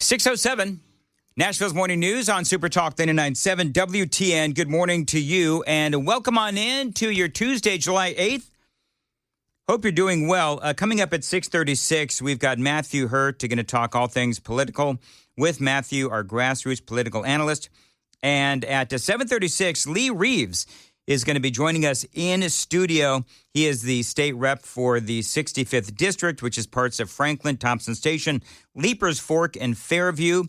6:07, Nashville's Morning News on Super Talk 99.7 WTN. Good morning to you, and welcome on in to your Tuesday, July 8th. Hope you're doing well. Coming up at 6:36, we've got Matthew Hurt going to talk all things political with Matthew, our grassroots political analyst. And at 7:36, Lee Reeves is going to be joining us in studio. He is the state rep for the 65th District, which is parts of Franklin, Thompson Station, Leapers Fork, and Fairview.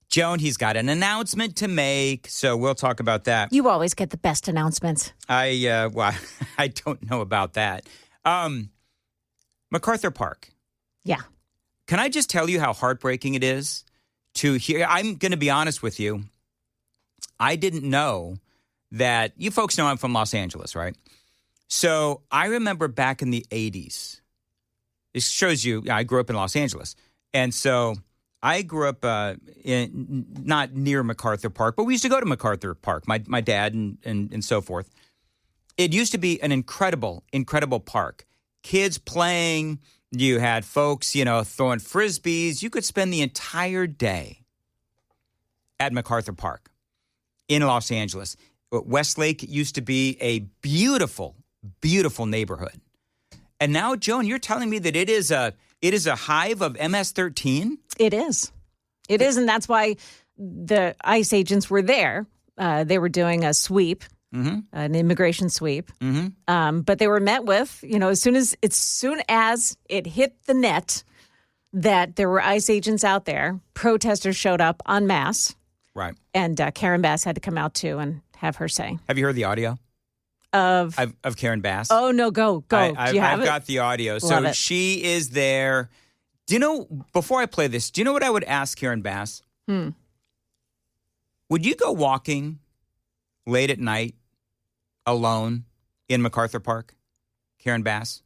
Joan, he's got an announcement to make, so we'll talk about that. You always get the best announcements. I don't know about that. MacArthur Park. Yeah. Can I just tell you how heartbreaking it is to hear? I'm going to be honest with you. I didn't know that, you folks know I'm from Los Angeles, right? So I remember back in the 80s, this shows you, I grew up in Los Angeles. And so I grew up not near MacArthur Park, but we used to go to MacArthur Park, my dad and so forth. It used to be an incredible, incredible park. Kids playing, you had folks, throwing Frisbees. You could spend the entire day at MacArthur Park in Los Angeles. Westlake used to be a beautiful, beautiful neighborhood. And now, Joan, you're telling me that it is a hive of MS-13? It is. It is, and that's why the ICE agents were there. They were doing a sweep, an immigration sweep. But they were met with, as soon as it hit the net that there were ICE agents out there, protesters showed up en masse. Right. And Karen Bass had to come out, too, and have her say. Have you heard the audio? Of Karen Bass? Oh, no, go. I've it? got the audio. Love so it. She is there. Do you know, before I play this, do you know what I would ask Karen Bass? Would you go walking late at night alone in MacArthur Park, Karen Bass?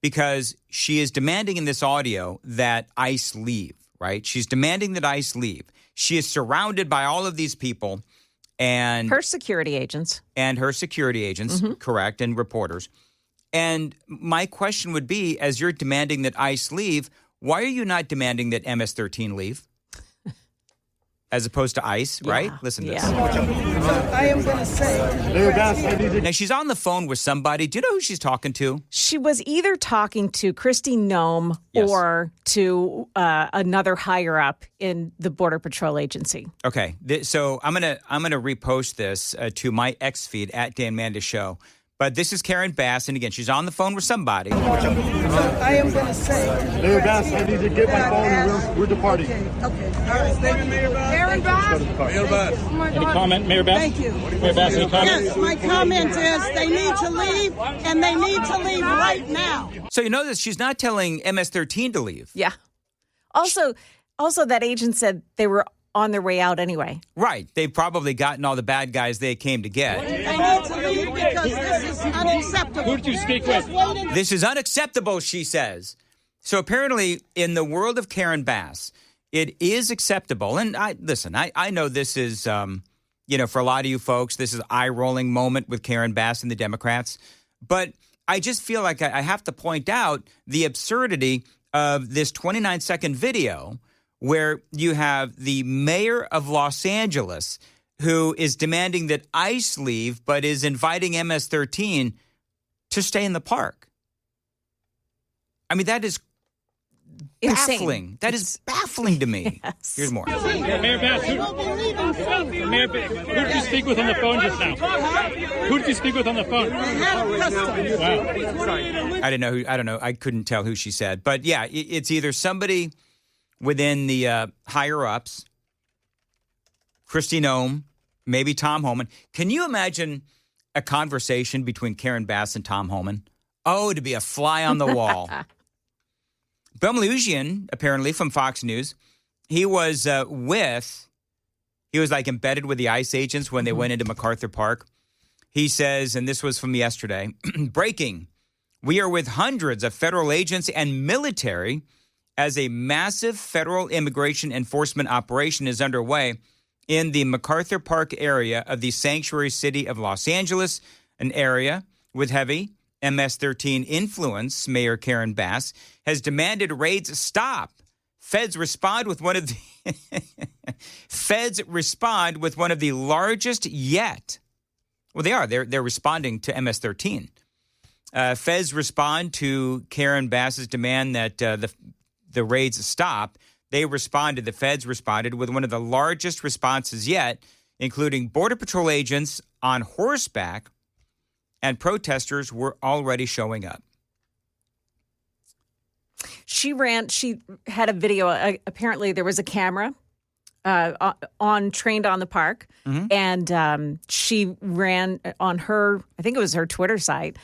Because she is demanding in this audio that ICE leave, right? She's demanding that ICE leave. She is surrounded by all of these people. And her security agents. Correct, and reporters. And my question would be, as you're demanding that ICE leave, why are you not demanding that MS-13 leave? As opposed to ICE, right? Listen to this. So I am going to say. Now, she's on the phone with somebody. Do you know who she's talking to? She was either talking to Kristi Noem or to another higher up in the Border Patrol Agency. Okay. So I'm gonna repost this to my X feed at Dan Mandis Show. But this is Karen Bass, and again, she's on the phone with somebody. So I am going to say. Mayor Bass, I need to get my phone and we're departing. Okay. All right. Thank you, Mayor Bass. Karen Bass. Mayor Bass. Oh my Any God. comment, Mayor Bass? Thank you. Mayor Bass, any comment? Yes, my comment is they need to leave, and they need to leave right now. So you know that she's not telling MS-13 to leave. Yeah. Also, that agent said they were on their way out anyway. Right. They've probably gotten all the bad guys they came to get. They need to leave because this is unacceptable. Who did you speak with? This is unacceptable, she says. So apparently, in the world of Karen Bass, it is acceptable. And I know this is, for a lot of you folks, this is an eye-rolling moment with Karen Bass and the Democrats. But I just feel like I have to point out the absurdity of this 29-second video where you have the mayor of Los Angeles who is demanding that ICE leave but is inviting MS-13 to stay in the park. I mean, that is Insane. baffling. That is baffling to me. Yes. Here's more. Mayor Bass, who did you speak with on the phone just now? Who did you speak with on the phone? Wow. I don't know. I couldn't tell who she said. But yeah, it's either somebody within the higher ups, Kristi Noem, maybe Tom Homan. Can you imagine a conversation between Karen Bass and Tom Homan? Oh, to be a fly on the wall. Bill Melugin, apparently from Fox News, he was like embedded with the ICE agents when they went into MacArthur Park. He says, and this was from yesterday, breaking, we are with hundreds of federal agents and military as a massive federal immigration enforcement operation is underway in the MacArthur Park area of the sanctuary city of Los Angeles, an area with heavy MS-13 influence. Mayor Karen Bass has demanded raids stop Feds respond with one of the largest yet. Well, they are. They're responding to MS-13. Feds respond to Karen Bass's demand that the raids stop. The feds responded with one of the largest responses yet, including Border Patrol agents on horseback, and protesters were already showing up. She had a video. Apparently, there was a camera trained on the park, and she ran on her, I think it was her Twitter site.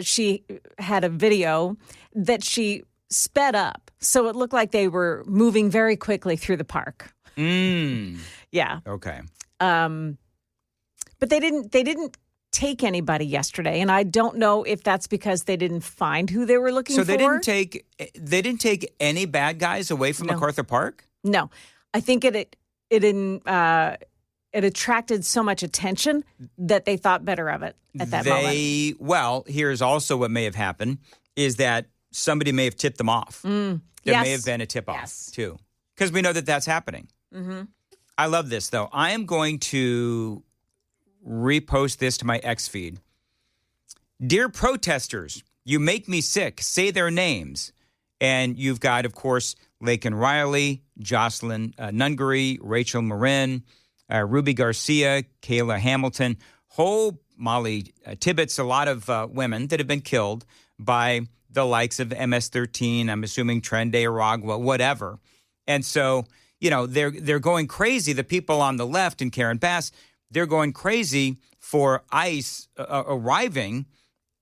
She had a video that she sped up, so it looked like they were moving very quickly through the park. Yeah. Okay. But they didn't take anybody yesterday, and I don't know if that's because they didn't find who they were looking for. So they didn't take any bad guys away from MacArthur Park? No. I think it attracted so much attention that they thought better of it at that moment. Well, here's also what may have happened is that somebody may have tipped them off. There may have been a tip-off, too, because we know that that's happening. Mm-hmm. I love this, though. I am going to repost this to my X feed. Dear protesters, you make me sick. Say their names. And you've got, of course, Laken Riley, Jocelyn Nungaray, Rachel Marin, Ruby Garcia, Kayla Hamilton, Molly Tibbetts, a lot of women that have been killed by the likes of MS-13, I'm assuming Trende Aragua, whatever. And so, they're going crazy. The people on the left and Karen Bass, they're going crazy for ICE arriving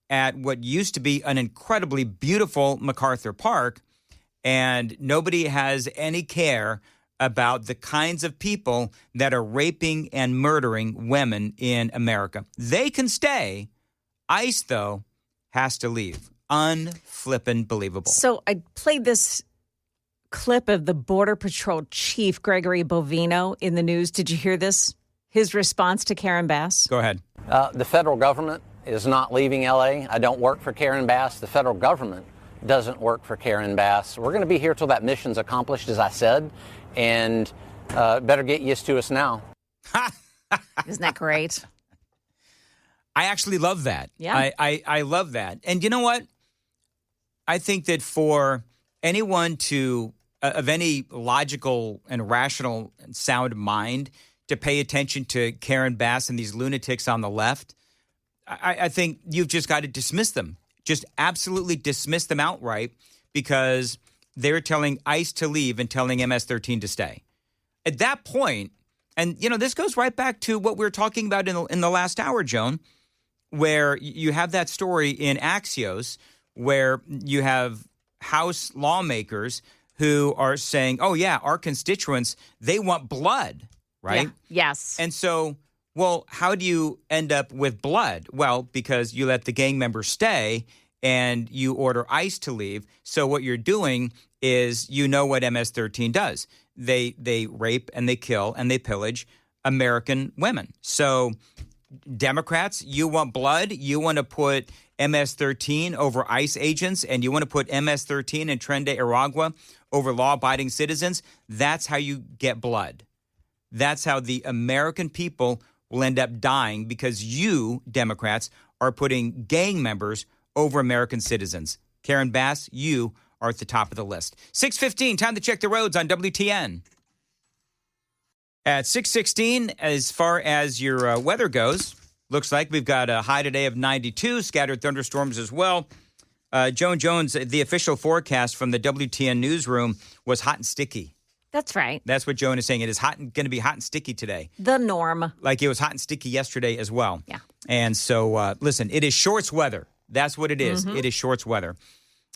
at what used to be an incredibly beautiful MacArthur Park, and nobody has any care about the kinds of people that are raping and murdering women in America. They can stay. ICE, though, has to leave. Unflippin' believable. So I played this clip of the Border Patrol Chief, Gregory Bovino, in the news. Did you hear this? His response to Karen Bass? Go ahead. The federal government is not leaving L.A. I don't work for Karen Bass. The federal government doesn't work for Karen Bass. We're going to be here till that mission's accomplished, as I said, and better get used to us now. Isn't that great? I actually love that. Yeah. I love that. And you know what? I think that for anyone of any logical and rational and sound mind to pay attention to Karen Bass and these lunatics on the left, I think you've just got to dismiss them. Just absolutely dismiss them outright because they're telling ICE to leave and telling MS-13 to stay. At that point, and, this goes right back to what we were talking about in the last hour, Joan, where you have that story in Axios where you have House lawmakers who are saying, oh, yeah, our constituents, they want blood. Right? Yeah. Yes. And so, well, how do you end up with blood? Well, because you let the gang members stay and you order ICE to leave. So what you're doing is what MS-13 does. They rape and they kill and they pillage American women. So Democrats, you want blood. You want to put MS-13 over ICE agents and you want to put MS-13 and Trende Aragua over law-abiding citizens. That's how you get blood. That's how the American people will end up dying because you, Democrats, are putting gang members over American citizens. Karen Bass, you are at the top of the list. 6:15, time to check the roads on WTN. At 6:16, as far as your weather goes, looks like we've got a high today of 92, scattered thunderstorms as well. Joan Jones, the official forecast from the WTN newsroom was hot and sticky. That's right. That's what Joan is saying. It is going to be hot and sticky today. The norm. Like it was hot and sticky yesterday as well. Yeah. And so, listen, it is shorts weather. That's what it is. Mm-hmm. It is shorts weather.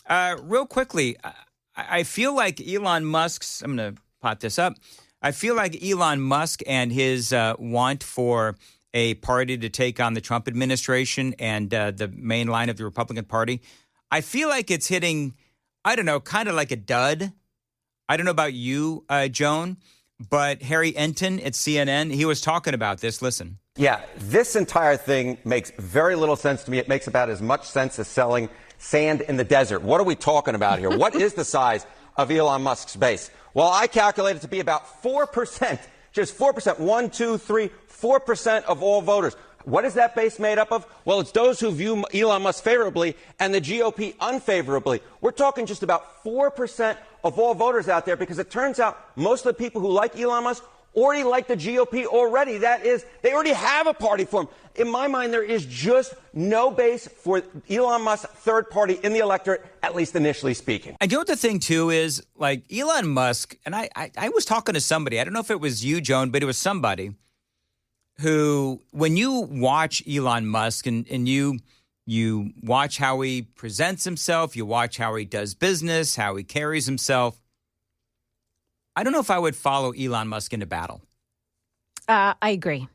Real quickly, I feel like Elon Musk's, I'm going to pot this up. I feel like Elon Musk and his want for a party to take on the Trump administration and the main line of the Republican Party, I feel like it's hitting, I don't know, kind of like a dud. I don't know about you, Joan, but Harry Enton at CNN, he was talking about this. Listen. Yeah, this entire thing makes very little sense to me. It makes about as much sense as selling sand in the desert. What are we talking about here? What is the size of Elon Musk's base. Well, I calculate it to be about 4%, just 4%, 1, 2, 3, 4% of all voters. What is that base made up of? Well, it's those who view Elon Musk favorably and the GOP unfavorably. We're talking just about 4% of all voters out there, because it turns out most of the people who like Elon Musk already like the GOP already. That is, they already have a party for him. In my mind, there is just no base for Elon Musk's third party in the electorate, at least initially speaking. And you know what the thing, too, is, like, Elon Musk, and I was talking to somebody, I don't know if it was you, Joan, but it was somebody who, when you watch Elon Musk and you watch how he presents himself, you watch how he does business, how he carries himself, I don't know if I would follow Elon Musk into battle. I agree.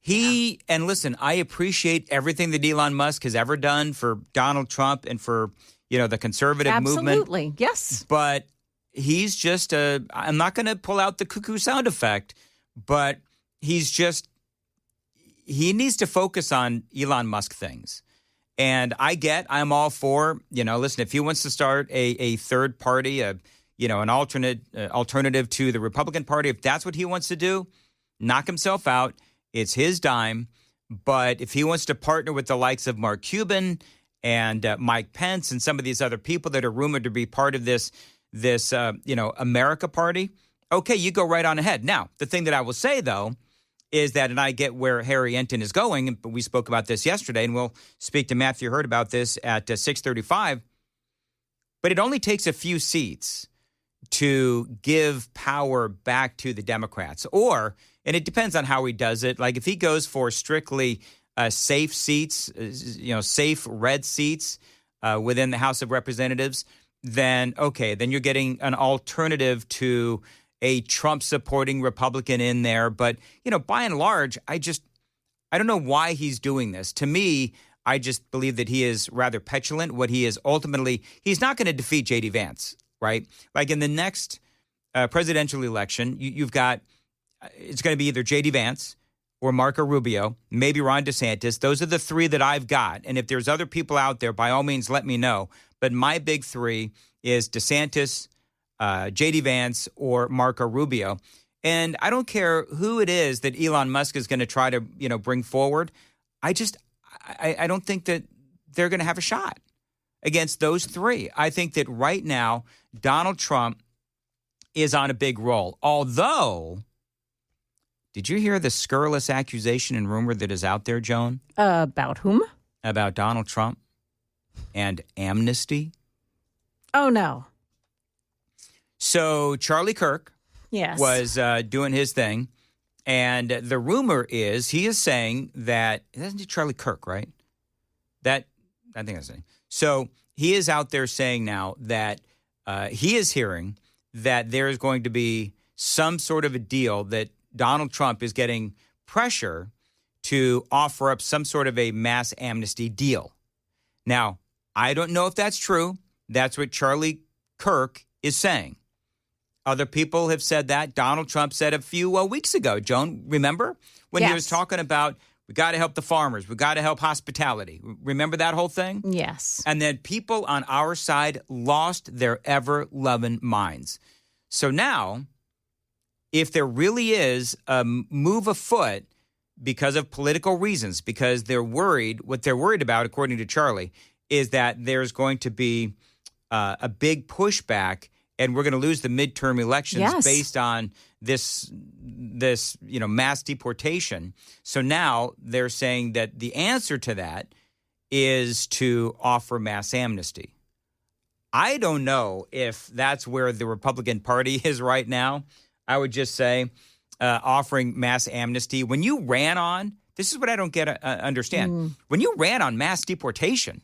And listen, I appreciate everything that Elon Musk has ever done for Donald Trump and for, the conservative movement. Absolutely, yes. But he's just I'm not going to pull out the cuckoo sound effect, but he needs to focus on Elon Musk things. And I'm all for, listen, if he wants to start a third party, an alternative to the Republican Party, if that's what he wants to do, knock himself out. It's his dime. But if he wants to partner with the likes of Mark Cuban and Mike Pence and some of these other people that are rumored to be part of this America Party, okay, you go right on ahead. Now, the thing that I will say, though, is that, and I get where Harry Enten is going, but we spoke about this yesterday, and we'll speak to Matthew Hurd about this at 6:35. But it only takes a few seats to give power back to the Democrats. And it depends on how he does it. Like if he goes for strictly safe seats, safe red seats within the House of Representatives, then you're getting an alternative to a Trump-supporting Republican in there. But, by and large, I don't know why he's doing this. To me, I just believe that he is rather petulant. What he is ultimately, he's not going to defeat J.D. Vance, right? Like in the next presidential election, you've got, it's going to be either J.D. Vance or Marco Rubio, maybe Ron DeSantis. Those are the three that I've got. And if there's other people out there, by all means, let me know. But my big three is DeSantis, J.D. Vance, or Marco Rubio. And I don't care who it is that Elon Musk is going to try to, bring forward. I don't think that they're going to have a shot against those three. I think that right now, Donald Trump is on a big roll. Although, did you hear the scurrilous accusation and rumor that is out there, Joan? About whom? About Donald Trump and amnesty. Oh, no. So Charlie Kirk was doing his thing, and the rumor is he is saying that – isn't it Charlie Kirk, right? I think that's it. So he is out there saying now that he is hearing that there is going to be some sort of a deal that Donald Trump is getting pressure to offer up some sort of a mass amnesty deal. Now, I don't know if that's true. That's what Charlie Kirk is saying. Other people have said that. Donald Trump said a few weeks ago, Joan, remember? When he was talking about, we got to help the farmers. We got to help hospitality. Remember that whole thing? Yes. And then people on our side lost their ever-loving minds. So now, if there really is a move afoot because of political reasons, because they're worried, what they're worried about, according to Charlie, is that there's going to be a big pushback and we're going to lose the midterm elections based on this mass deportation. So now they're saying that the answer to that is to offer mass amnesty. I don't know if that's where the Republican Party is right now. I would just say offering mass amnesty. When you ran on, this is what I don't understand. When you ran on mass deportation,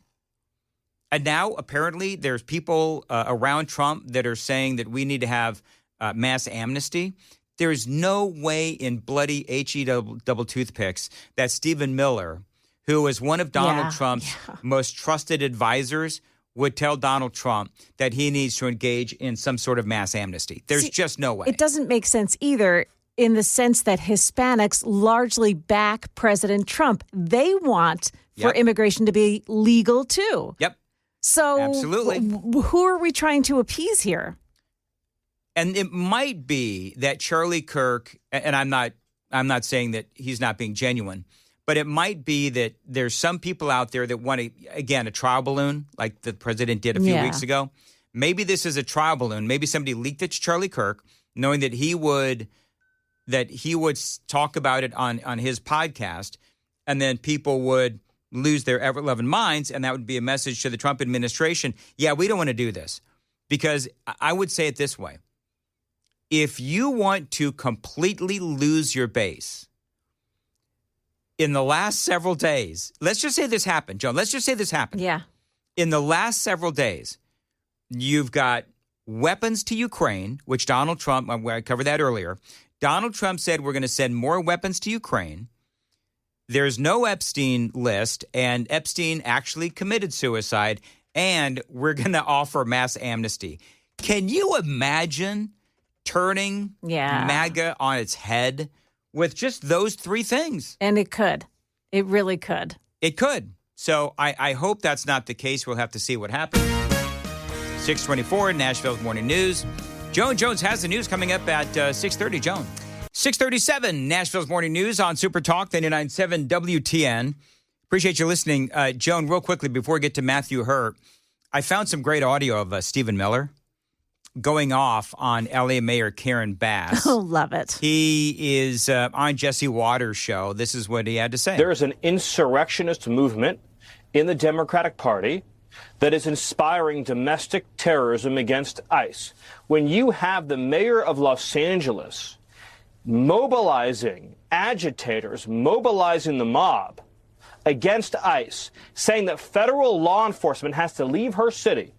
and now apparently there's people around Trump that are saying that we need to have mass amnesty. There is no way in bloody double toothpicks that Stephen Miller, who is one of Donald Trump's most trusted advisors, would tell Donald Trump that he needs to engage in some sort of mass amnesty. There's just no way. It doesn't make sense either, in the sense that Hispanics largely back President Trump. They want for immigration to be legal too. Yep. So absolutely. Who are we trying to appease here? And it might be that Charlie Kirk, and I'm not saying that he's not being genuine, but it might be that there's some people out there that want to, again, a trial balloon like the president did a few weeks ago. Maybe this is a trial balloon. Maybe somebody leaked it to Charlie Kirk, knowing that he would talk about it on his podcast, and then people would lose their ever-loving minds, and that would be a message to the Trump administration. Yeah, we don't want to do this. Because I would say it this way. If you want to completely lose your base in the last several days, let's just say this happened, Joan. Let's just say this happened. Yeah. In the last several days, you've got weapons to Ukraine, which Donald Trump, I covered that earlier. Donald Trump said we're going to send more weapons to Ukraine. There's no Epstein list, and Epstein actually committed suicide, and we're going to offer mass amnesty. Can you imagine turning MAGA on its head with just those three things? And it could. It really could. It could. So I hope that's not the case. We'll have to see what happens. 624, Nashville's Morning News. Joan Jones has the news coming up at 6:30. Joan. 6:37, Nashville's Morning News on Super Talk 99.7 WTN. Appreciate you listening. Joan, real quickly, before we get to Matthew Hurt, I found some great audio of Stephen Miller going off on L.A. Mayor Karen Bass. Oh, love it. He is on Jesse Waters' show. This is what he had to say. There is an insurrectionist movement in the Democratic Party that is inspiring domestic terrorism against ICE. When you have the mayor of Los Angeles mobilizing agitators, mobilizing the mob against ICE, saying that federal law enforcement has to leave her city.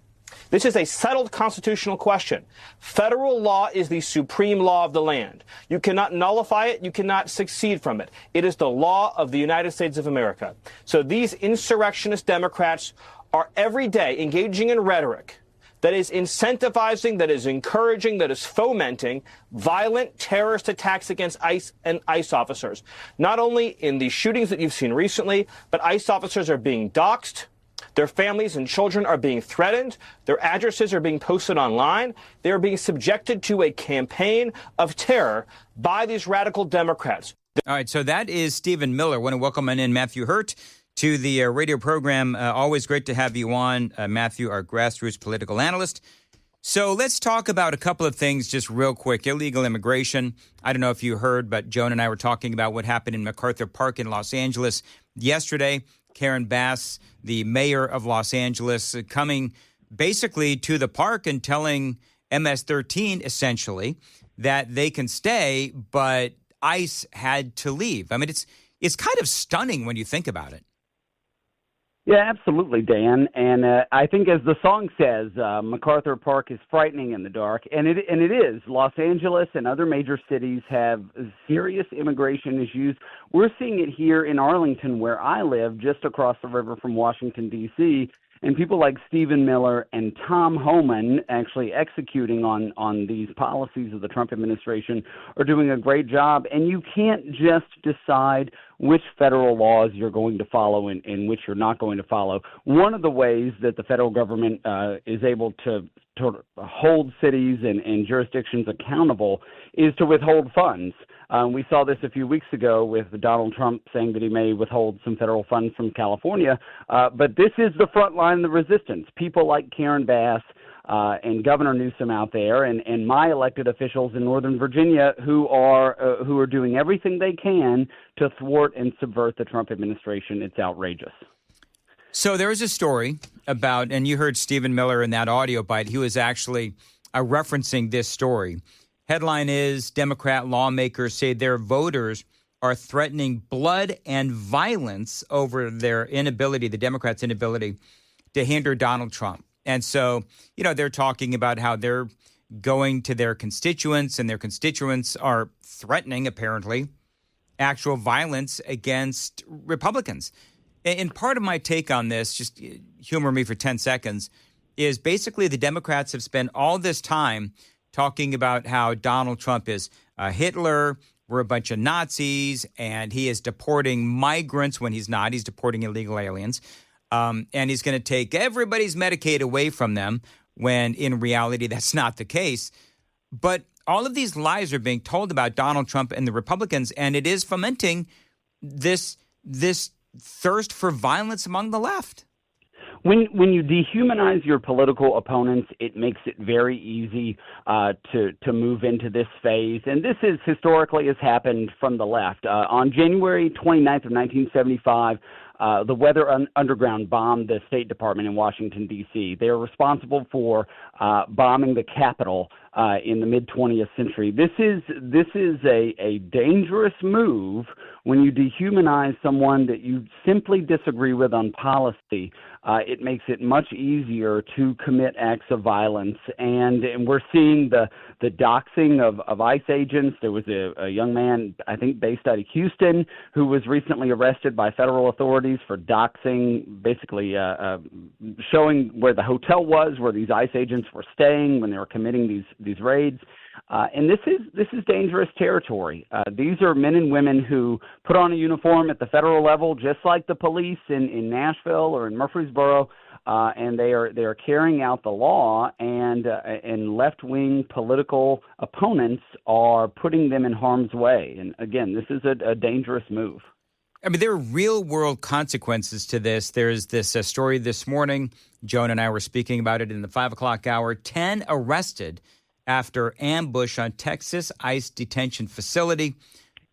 This is a settled constitutional question. Federal law is the supreme law of the land. You cannot nullify it. You cannot succeed from it. It is the law of the United States of America. So these insurrectionist Democrats are every day engaging in rhetoric that is incentivizing, that is encouraging, that is fomenting violent terrorist attacks against ICE and ICE officers. Not only in the shootings that you've seen recently, but ICE officers are being doxxed. Their families and children are being threatened. Their addresses are being posted online. They are being subjected to a campaign of terror by these radical Democrats. All right, so that is Stephen Miller. I want to welcome in Matthew Hurt to the radio program. Always great to have you on, Matthew, our grassroots political analyst. So let's talk about a couple of things just real quick. Illegal immigration. I don't know if you heard, but Joan and I were talking about what happened in MacArthur Park in Los Angeles yesterday. Karen Bass, the mayor of Los Angeles, coming basically to the park and telling MS-13 essentially that they can stay, but ICE had to leave. I mean, it's kind of stunning when you think about it. Yeah, absolutely, Dan. And I think, as the song says, MacArthur Park is frightening in the dark, and it is. Los Angeles and other major cities have serious immigration issues. We're seeing it here in Arlington, where I live, just across the river from Washington, D.C., and people like Stephen Miller and Tom Homan, actually executing on these policies of the Trump administration, are doing a great job. And you can't just decide which federal laws you're going to follow and which you're not going to follow. One of the ways that the federal government is able to hold cities and jurisdictions accountable is to withhold funds. We saw this a few weeks ago with Donald Trump saying that he may withhold some federal funds from California. But this is the front line of the resistance. People like Karen Bass and Governor Newsom out there, and my elected officials in Northern Virginia who are doing everything they can to thwart and subvert the Trump administration. It's outrageous. So there is a story about, and you heard Stephen Miller in that audio bite. He was actually referencing this story. Headline is, Democrat lawmakers say their voters are threatening blood and violence over their inability, the Democrats' inability, to hinder Donald Trump. And so, they're talking about how they're going to their constituents, and their constituents are threatening, apparently, actual violence against Republicans. And part of my take on this, just humor me for 10 seconds, is basically the Democrats have spent all this time talking about how Donald Trump is Hitler, we're a bunch of Nazis, and he is deporting migrants when he's not. He's deporting illegal aliens. And he's going to take everybody's Medicaid away from them when in reality that's not the case. But all of these lies are being told about Donald Trump and the Republicans, and it is fomenting this thirst for violence among the left. When you dehumanize your political opponents, it makes it very easy to move into this phase. And this is historically has happened from the left. On January 29th of 1975, the Weather Underground bombed the State Department in Washington, D.C. They are responsible for bombing the Capitol in the mid-20th century. This is a dangerous move when you dehumanize someone that you simply disagree with on policy. It makes it much easier to commit acts of violence, and we're seeing the doxing of ICE agents. There was a young man, I think based out of Houston, who was recently arrested by federal authorities for doxing, basically showing where the hotel was, where these ICE agents were staying when they were committing these raids. And this is dangerous territory. These are men and women who put on a uniform at the federal level, just like the police in Nashville or in Murfreesboro, and they are carrying out the law. And left-wing political opponents are putting them in harm's way. And again, this is a dangerous move. I mean, there are real-world consequences to this. There's this story this morning. Joan and I were speaking about it in the 5 o'clock hour. 10 arrested after ambush on Texas ICE detention facility.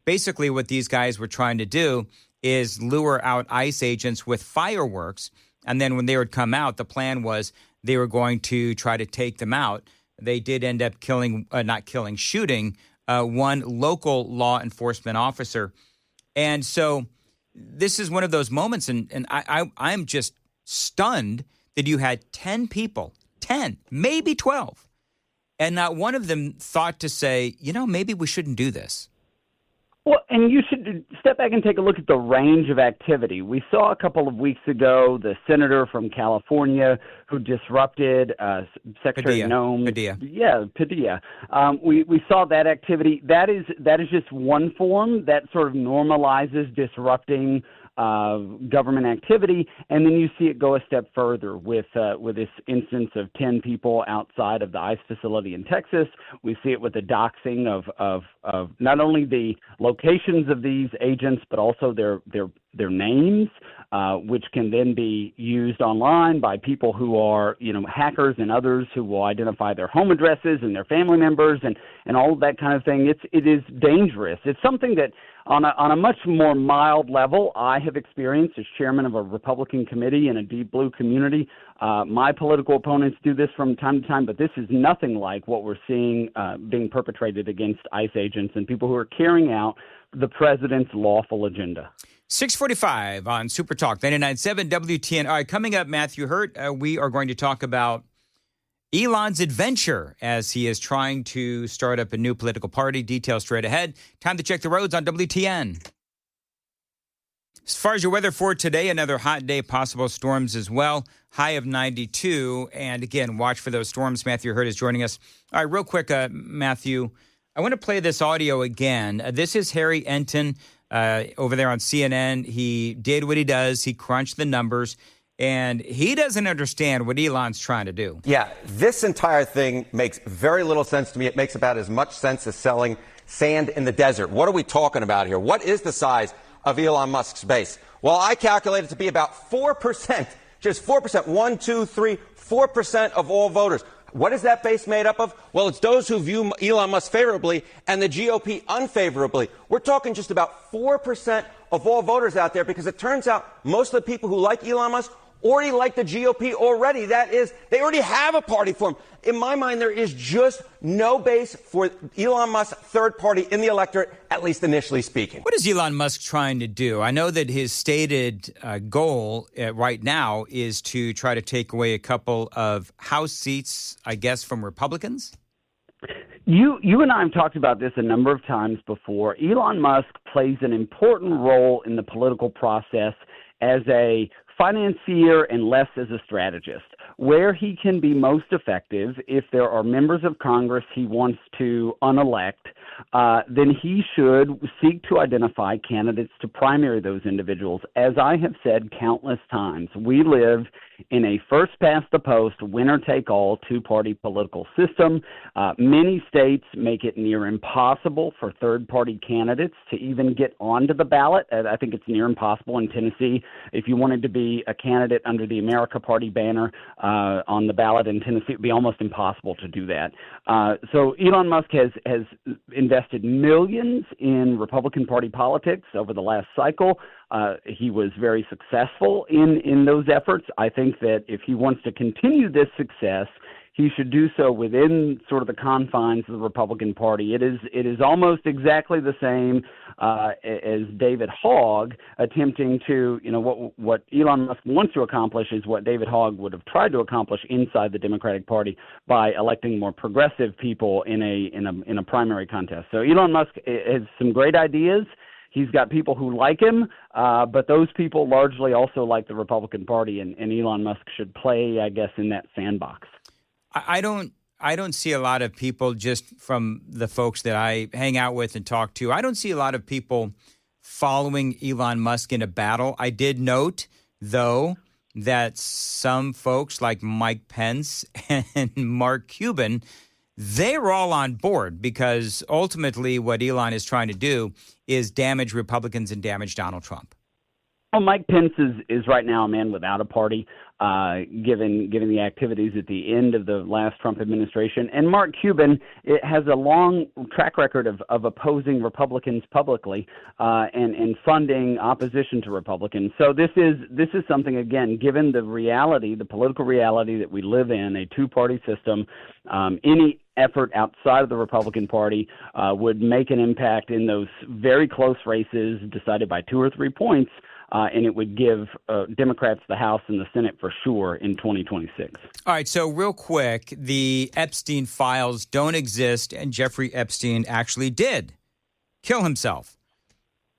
Basically, what these guys were trying to do is lure out ICE agents with fireworks. And then when they would come out, the plan was they were going to try to take them out. They did end up shooting one local law enforcement officer. And so this is one of those moments, and I'm just stunned that you had 10 people, 10, maybe 12, and not one of them thought to say, maybe we shouldn't do this. Well, and you should step back and take a look at the range of activity. We saw a couple of weeks ago the senator from California who disrupted Secretary Noem. Padilla. Yeah, Padilla. We saw that activity. That is just one form that sort of normalizes disrupting government activity, and then you see it go a step further with this instance of 10 people outside of the ICE facility in Texas. We see it with the doxing of not only the locations of these agents, but also their names, which can then be used online by people who are, hackers and others who will identify their home addresses and their family members and all of that kind of thing. It is dangerous. It's something that on a much more mild level, I have experienced as chairman of a Republican committee in a deep blue community. My political opponents do this from time to time, but this is nothing like what we're seeing being perpetrated against ICE agents and people who are carrying out the president's lawful agenda. 6:45 on Super Talk 99.7 WTN. All right, coming up, Matthew Hurt, we are going to talk about Elon's adventure as he is trying to start up a new political party. Details straight ahead. Time to check the roads on WTN. As far as your weather for today, another hot day, possible storms as well. High of 92. And again, watch for those storms. Matthew Hurt is joining us. All right, real quick, Matthew, I want to play this audio again. This is Harry Enton over there on CNN. He did what he does. He crunched the numbers. And he doesn't understand what Elon's trying to do. Yeah, this entire thing makes very little sense to me. It makes about as much sense as selling sand in the desert. What are we talking about here? What is the size of Elon Musk's base? Well, I calculate it to be about 4%, just 4%, 1, 2, 3, 4% of all voters. What is that base made up of? Well, it's those who view Elon Musk favorably and the GOP unfavorably. We're talking just about 4% of all voters out there, because it turns out most of the people who like Elon Musk already like the GOP already. That is, they already have a party for him. In my mind, there is just no base for Elon Musk's third party in the electorate, at least initially speaking. What is Elon Musk trying to do? I know that his stated goal right now is to try to take away a couple of House seats, I guess, from Republicans. You and I have talked about this a number of times before. Elon Musk plays an important role in the political process as a financier and less as a strategist. Where he can be most effective, if there are members of Congress he wants to unelect, then he should seek to identify candidates to primary those individuals. As I have said countless times, we live in a first-past-the-post, winner-take-all, two-party political system. Many states make it near impossible for third-party candidates to even get onto the ballot. I think it's near impossible in Tennessee. If you wanted to be a candidate under the America Party banner on the ballot in Tennessee, it would be almost impossible to do that. So Elon Musk has invested millions in Republican Party politics over the last cycle. He was very successful in those efforts. I think that if he wants to continue this success, he should do so within sort of the confines of the Republican Party. It is almost exactly the same as David Hogg attempting to, what Elon Musk wants to accomplish is what David Hogg would have tried to accomplish inside the Democratic Party by electing more progressive people in a primary contest. So Elon Musk has some great ideas. He's got people who like him, but those people largely also like the Republican Party, and Elon Musk should play, I guess, in that sandbox. I don't see a lot of people, just from the folks that I hang out with and talk to, I don't see a lot of people following Elon Musk in a battle. I did note, though, that some folks like Mike Pence and Mark Cuban, they're all on board, because ultimately what Elon is trying to do is damage Republicans and damage Donald Trump. Well, Mike Pence is right now a man without a party, given the activities at the end of the last Trump administration. And Mark Cuban has a long track record of opposing Republicans publicly and funding opposition to Republicans. So this is something, again, given the reality, the political reality that we live in, a two-party system, any effort outside of the Republican Party would make an impact in those very close races decided by 2 or 3 points, and it would give Democrats the House and the Senate for sure in 2026. All right, so real quick, the Epstein files don't exist, and Jeffrey Epstein actually did kill himself.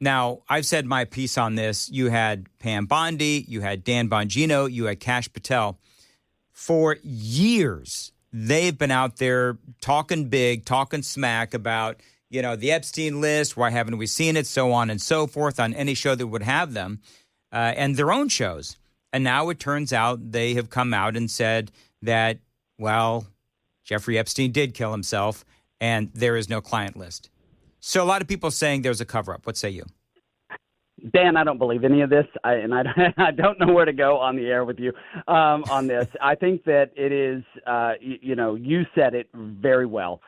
Now, I've said my piece on this. You had Pam Bondi, you had Dan Bongino, you had Kash Patel. For years, they've been out there talking big, talking smack about, the Epstein list, why haven't we seen it, so on and so forth, on any show that would have them, and their own shows. And now it turns out they have come out and said that, well, Jeffrey Epstein did kill himself, and there is no client list. So a lot of people saying there's a cover-up. What say you? Dan, I don't believe any of this, I don't know where to go on the air with you on this. I think that it is, you said it very well.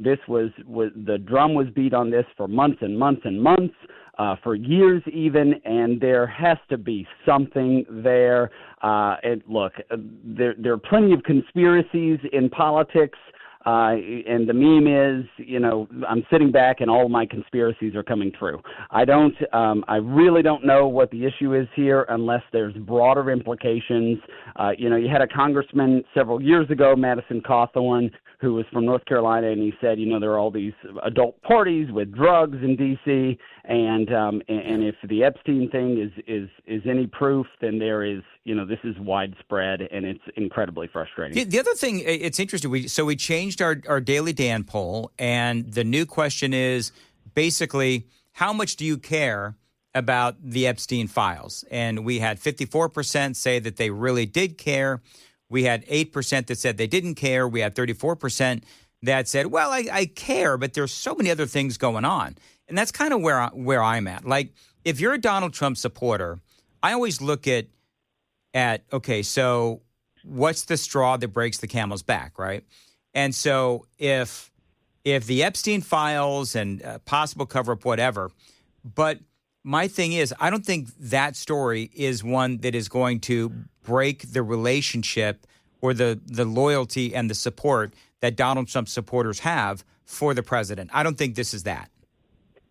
This was the drum was beat on this for months and months and months, for years even, and there has to be something there. And look, there are plenty of conspiracies in politics. And the meme is, I'm sitting back and all of my conspiracies are coming true. I really don't know what the issue is here unless there's broader implications. You had a congressman several years ago, Madison Cawthorn, who was from North Carolina, and he said, there are all these adult parties with drugs in D.C., and if the Epstein thing is any proof, then there is, this is widespread, and it's incredibly frustrating. The other thing, it's interesting. We changed our Daily Dan poll, and the new question is basically, how much do you care about the Epstein files? And we had 54% say that they really did care. We had 8% that said they didn't care. We had 34% that said, well, I care, but there's so many other things going on. And that's kind of where I'm at. Like, if you're a Donald Trump supporter, I always look at okay, so what's the straw that breaks the camel's back, right? And so if the Epstein files and possible cover-up, whatever, but my thing is, I don't think that story is one that is going to break the relationship or the loyalty and the support that Donald Trump supporters have for the president. I don't think this is that.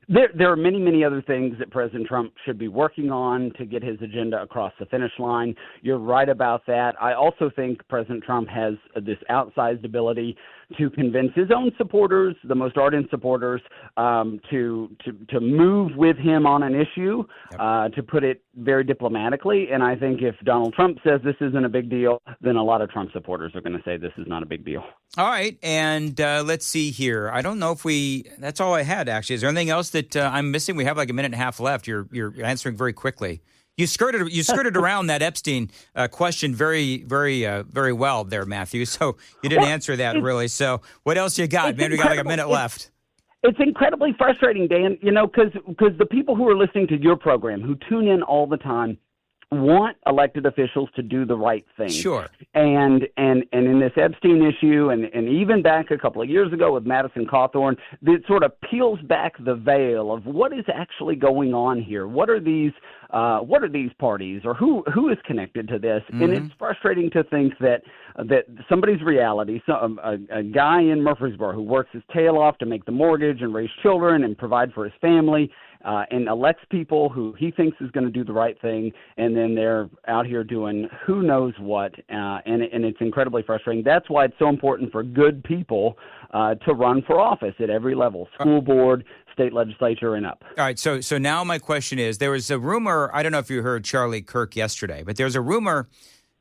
There are many, many other things that President Trump should be working on to get his agenda across the finish line. You're right about that. I also think President Trump has this outsized ability to convince his own supporters, the most ardent supporters, to move with him on an issue, to put it very diplomatically. And I think if Donald Trump says this isn't a big deal, then a lot of Trump supporters are going to say this is not a big deal. All right, and let's see here. I don't know if that's all I had, actually. Is there anything else that I'm missing? We have like a minute and a half left. You're answering very quickly. You skirted around that Epstein question very well there, Matthew. So you didn't answer that really. So what else you got? Man, we got like a minute left. It's incredibly frustrating, Dan, because the people who are listening to your program, who tune in all the time, want elected officials to do the right thing. Sure. And in this Epstein issue, and even back a couple of years ago with Madison Cawthorn, it sort of peels back the veil of what is actually going on here. What are these parties, or who is connected to this? Mm-hmm. And it's frustrating to think that somebody's reality, a guy in Murfreesboro who works his tail off to make the mortgage and raise children and provide for his family, and elects people who he thinks is going to do the right thing, and then they're out here doing who knows what, and it's incredibly frustrating. That's why it's so important for good people to run for office at every level, school board, state legislature, and up. All right, so now my question is, there was a rumor, I don't know if you heard Charlie Kirk yesterday, but there's a rumor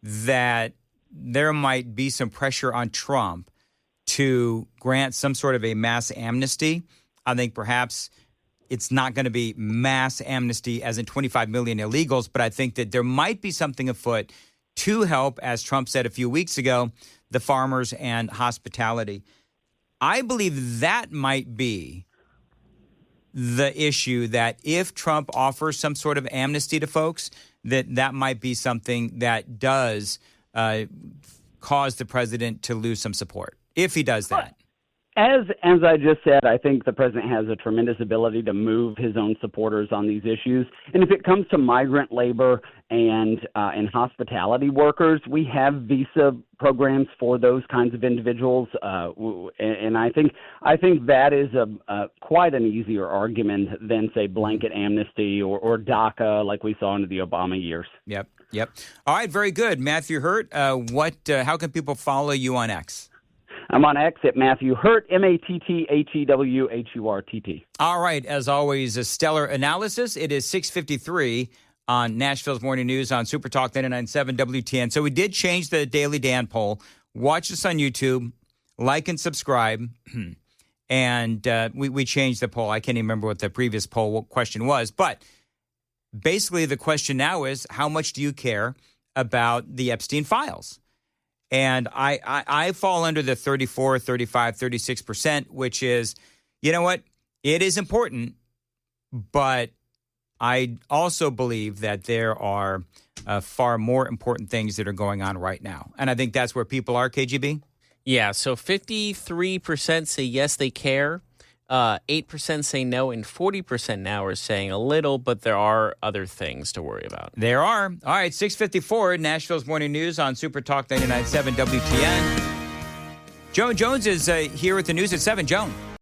that there might be some pressure on Trump to grant some sort of a mass amnesty. I think perhaps it's not going to be mass amnesty as in 25 million illegals, but I think that there might be something afoot to help, as Trump said a few weeks ago, the farmers and hospitality. I believe that might be the issue, that if Trump offers some sort of amnesty to folks, that might be something that does cause the president to lose some support, if he does that. As I just said, I think the president has a tremendous ability to move his own supporters on these issues. And if it comes to migrant labor and hospitality workers, we have visa programs for those kinds of individuals. And I think that is quite an easier argument than, say, blanket amnesty or DACA like we saw in the Obama years. Yep. All right, very good. Matthew Hurt, how can people follow you on X? I'm on X at Matthew Hurt, MattheWHurtt. All right. As always, a stellar analysis. It is 6:53 on Nashville's Morning News on Super Talk 99.7 WTN. So we did change the Daily Dan poll. Watch us on YouTube, like and subscribe. And we changed the poll. I can't even remember what the previous poll question was. But basically the question now is, how much do you care about the Epstein files? And I fall under the 34, 35, 36%, which is, you know what, it is important, but I also believe that there are far more important things that are going on right now. And I think that's where people are, KGB? Yeah, so 53% say yes, they care. 8% say no, and 40% now are saying a little, but there are other things to worry about. There are. All right, 6:54, Nashville's Morning News on Super Talk 99.7 WTN. Joan Jones is here with the news at 7. Joan.